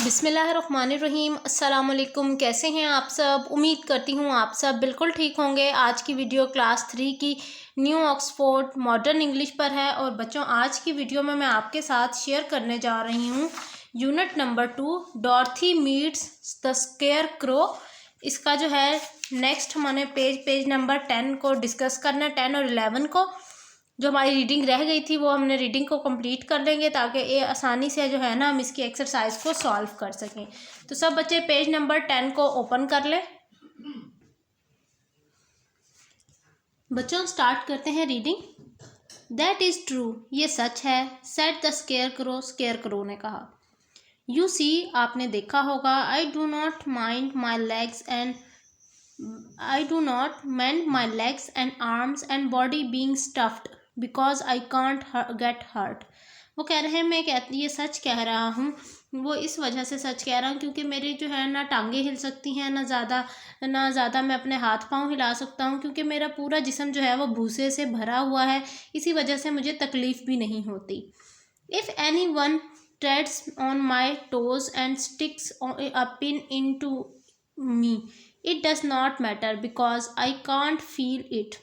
बिस्मिल्लाहिर्रहमानिर्रहीम। अस्सलाम वालेकुम। कैसे हैं आप सब? उम्मीद करती हूँ आप सब बिल्कुल ठीक होंगे। आज की वीडियो क्लास 3 की न्यू ऑक्सफोर्ड मॉडर्न इंग्लिश पर है। और बच्चों, आज की वीडियो में मैं आपके साथ शेयर करने जा रही हूँ unit number 2 Dorothy meets the scarecrow. इसका जो है नेक्स्ट मैंने पेज नंबर 10 को डिस्कस करना है। 10 और 11 को जो हमारी रीडिंग रह गई थी वो हमने रीडिंग को कंप्लीट कर लेंगे ताकि ये आसानी से जो है ना हम इसकी एक्सरसाइज को सॉल्व कर सकें। तो सब बच्चे पेज नंबर 10 को ओपन कर लें। बच्चों, स्टार्ट करते हैं रीडिंग। दैट इज़ ट्रू, ये सच है। सेड द स्केयर क्रो ने कहा। यू सी, आपने देखा होगा। I do not mind my legs and arms and body being stuffed because I can't get hurt. वो कह रहे हैं मैं ये सच कह रहा हूँ, वो इस वजह से सच कह रहा हूँ क्योंकि मेरी जो है ना टांगे हिल सकती हैं, ना ज़्यादा मैं अपने हाथ पांव हिला सकता हूँ, क्योंकि मेरा पूरा जिस्म जो है वो भूसे से भरा हुआ है। इसी वजह से मुझे तकलीफ़ भी नहीं होती। If anyone treads on my toes and sticks a pin into me, it does not matter because I can't feel it.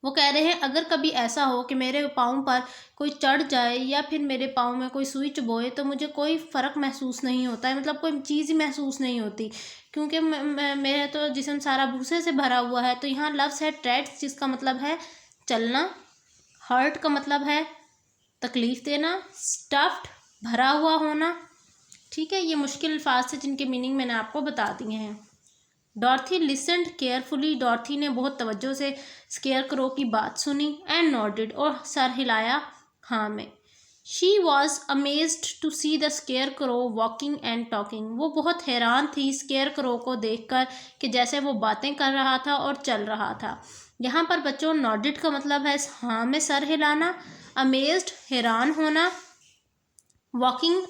वो कह रहे हैं अगर कभी ऐसा हो कि मेरे पाँव पर कोई चढ़ जाए या फिर मेरे पाँव में कोई सुई चुभोए तो मुझे कोई फ़र्क महसूस नहीं होता है, मतलब कोई चीज़ ही महसूस नहीं होती, क्योंकि मेरा तो जिस्म सारा भूसे से भरा हुआ है। तो यहाँ लफ्ज़ है ट्रेड्स, जिसका मतलब है चलना। हर्ट का मतलब है तकलीफ़ देना। स्टफ्ड, भरा हुआ होना। ठीक है, ये मुश्किल अल्फाज से जिनके मीनिंग मैंने आपको बता दिए हैं। डॉर्थी लिसन्ड केयरफुली, डॉर्थी ने बहुत तवज्जो से स्केयर क्रो की बात सुनी। एंड नोटेड, और सर हिलाया हाँ में। She was amazed to see the scarecrow walking and talking. वो बहुत हैरान थी स्केयर क्रो को देखकर कि जैसे वो बातें कर रहा था और चल रहा था। यहाँ पर बच्चों नोटेड का मतलब है हाँ में सर हिलाना, अमेज्ड हैरान होना, वॉकिंग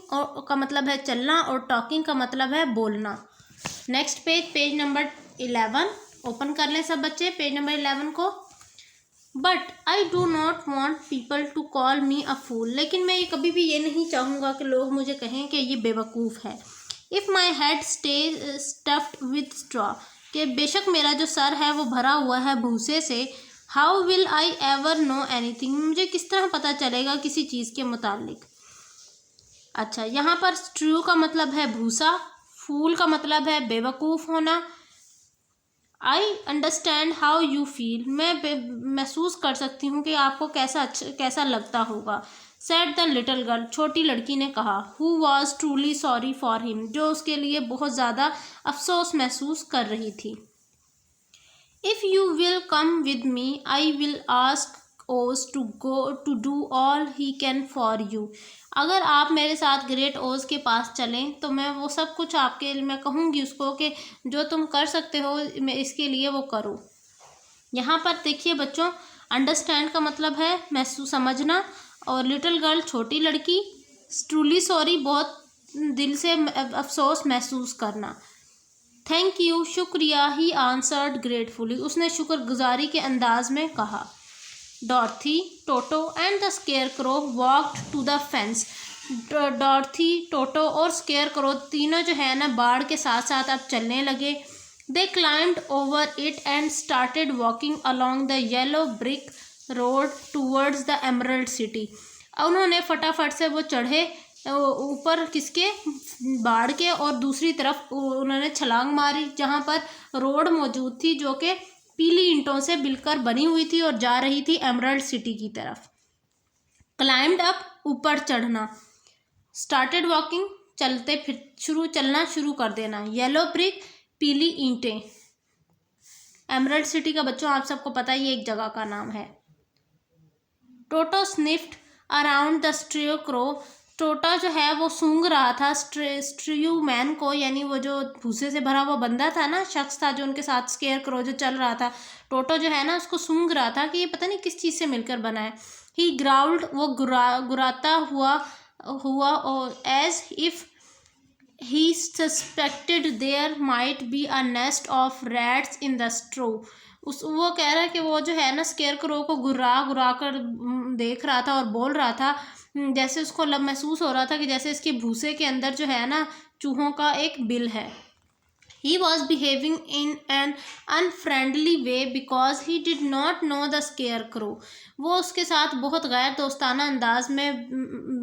का मतलब है चलना, और टॉकिंग का मतलब है बोलना। नेक्स्ट पेज नंबर 11 ओपन कर लें सब बच्चे, पेज नंबर 11 को। But I do not want people to call me a fool, लेकिन मैं कभी भी ये नहीं चाहूँगा कि लोग मुझे कहें कि ये बेवकूफ़ है। If my head stay stuffed with straw, कि बेशक मेरा जो सर है वो भरा हुआ है भूसे से। How will I ever know anything, मुझे किस तरह पता चलेगा किसी चीज़ के मुतालिक। अच्छा, यहाँ पर स्ट्रू का मतलब है भूसा, फूल का मतलब है बेवकूफ़ होना। I understand how you feel, मैं महसूस कर सकती हूँ कि आपको कैसा लगता होगा। सेड द लिटिल गर्ल, छोटी लड़की ने कहा। Who was truly sorry for him, जो उसके लिए बहुत ज़्यादा अफसोस महसूस कर रही थी। If you will come with me I will ask Oz to do all he can for you. अगर आप मेरे साथ ग्रेट ओज के पास चलें तो मैं वो सब कुछ आपके मैं कहूँगी उसको कि जो तुम कर सकते हो मैं इसके लिए वो करो। यहाँ पर देखिए बच्चों, अंडरस्टैंड का मतलब है महसूस समझना, और लिटिल गर्ल छोटी लड़की, ट्रूली सॉरी बहुत दिल से अफसोस महसूस करना। थैंक यू, शुक्रिया, ही आंसर्ड ग्रेटफुली, उसने शुक्रगुजारी के अंदाज में कहा। Dorothy, Toto and the scarecrow walked to the fence. Dorothy, Toto और स्केयर क्रो तीनों जो है ना बाड़ के साथ साथ अब चलने लगे। They climbed over it and started walking along the yellow brick road towards the Emerald City. उन्होंने फटाफट से वो चढ़े ऊपर किसके, बाड़ के, और दूसरी तरफ उन्होंने छलांग मारी जहाँ पर रोड मौजूद थी जो कि पीली ईंटों से बिलकर बनी हुई थी और जा रही थी एमरल्ड सिटी की तरफ। क्लाइम्ड अप, ऊपर चढ़ना। स्टार्टेड वॉकिंग, चलना शुरू कर देना। येलो ब्रिक, पीली ईंटें। एमरल्ड सिटी का बच्चों आप सबको पता है ये एक जगह का नाम है। टोटो स्निफ्ड अराउंड द स्ट्रियो क्रो। टोटा जो है वो सूंघ रहा था स्ट्रियो मैन को, यानी वो जो भूसे से भरा हुआ बंदा था ना, शख्स था जो उनके साथ स्केयर क्रो जो चल रहा था, टोटो जो है ना उसको सूंघ रहा था कि ये पता नहीं किस चीज़ से मिलकर बना है। ही ग्राउल्ड, वो गुराता हुआ और as if he suspected there might be a nest of rats in the straw. वो कह रहा है कि वो जो है ना स्केयर क्रो को गुर्रा कर देख रहा था और बोल रहा था जैसे उसको महसूस हो रहा था कि जैसे इसके भूसे के अंदर जो है ना चूहों का एक बिल है। He was behaving in an unfriendly way because he did not know the scarecrow. वो उसके साथ बहुत गैर दोस्ताना अंदाज में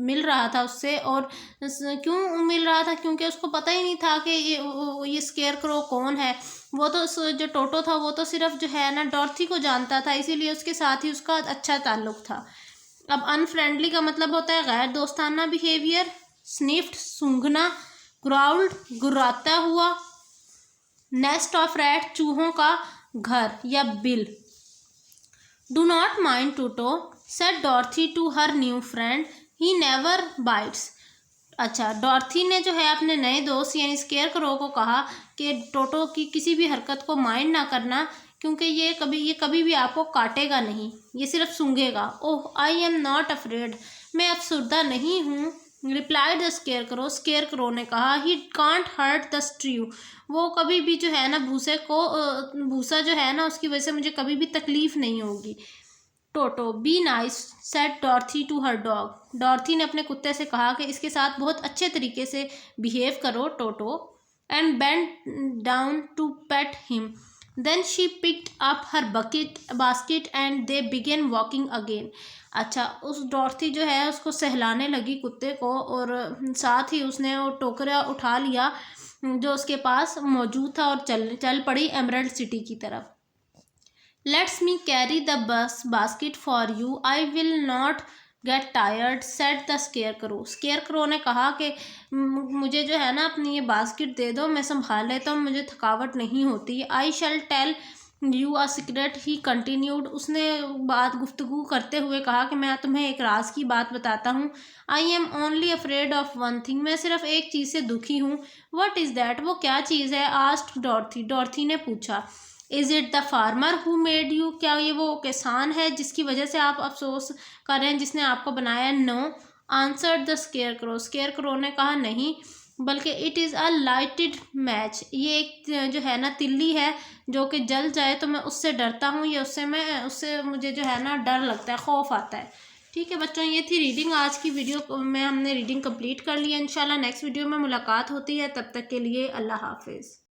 मिल रहा था उससे, और क्यों मिल रहा था? क्योंकि उसको पता ही नहीं था कि ये स्केयरक्रो कौन है। वो तो जो टोटो था वो तो सिर्फ जो है ना डॉर्थी को जानता था, इसीलिए उसके साथ ही उसका अच्छा ताल्लुक था। अब अनफ्रेंडली का मतलब होता है गैर दोस्ताना बिहेवियर। स्निफ्ड सूंघना, ग्राउल्ड गुर्राता हुआ, नेस्ट ऑफ रैट चूहों का घर या बिल। Do not mind Toto said Dorothy to her new friend, he never bites. अच्छा, डॉर्थी ने जो है अपने नए दोस्त यानी स्केयरक्रो को कहा कि टोटो की किसी भी हरकत को माइंड ना करना, क्योंकि ये कभी भी आपको काटेगा नहीं, ये सिर्फ सूंघेगा। ओह, आई एम नॉट अफ्रेड, मैं अफसुर्दा नहीं हूँ। रिप्लाइड द स्केयरक्रो, स्केयरक्रो ने कहा। ही कांट हर्ट द स्ट्रू, वो कभी भी जो है ना भूसा जो है ना उसकी वजह से मुझे कभी भी तकलीफ नहीं होगी। Toto, be nice said Dorothy to her dog, Dorothy ने अपने कुत्ते से कहा कि इसके साथ बहुत अच्छे तरीके से बिहेव करो Toto. And bent down to pet him, then she picked up her basket and they began walking again. अच्छा, उस डॉर्थी जो है उसको सहलाने लगी कुत्ते को, और साथ ही उसने वो टोकरा उठा लिया जो उसके पास मौजूद था और चल पड़ी एमरल्ड सिटी की तरफ। Let's me carry the basket for you, I will not get tired said the scarecrow, scarecrow ने कहा कि मुझे जो है ना अपनी ये बास्केट दे दो, मैं संभाल लेता हूँ, मुझे थकावट नहीं होती। I shall tell you a secret, he continued, उसने गुफ्तगू करते हुए कहा कि मैं तुम्हें एक राज की बात बताता हूँ। I am only afraid of one thing, मैं सिर्फ एक चीज़ से दुखी हूँ। वट इज़ दैट, वो क्या चीज़ है? आस्क्ड डॉर्थी, डॉर्थी ने पूछा। Is it the farmer who made you, क्या ये वो किसान है जिसकी वजह से आप अफसोस कर रहे हैं, जिसने आपको बनाया? No answered the scarecrow, scarecrow ने कहा नहीं, बल्कि it is a lighted match, ये एक जो है ना तिल्ली है जो कि जल जाए तो मैं उससे डरता हूँ, या उससे मुझे जो है ना डर लगता है, खौफ आता है। ठीक है बच्चों, ये थी रीडिंग। आज की वीडियो में हमने रीडिंग कंप्लीट कर लिया। इंशाल्लाह नेक्स्ट वीडियो में मुलाकात होती है, तब तक के लिए अल्लाह हाफिज़।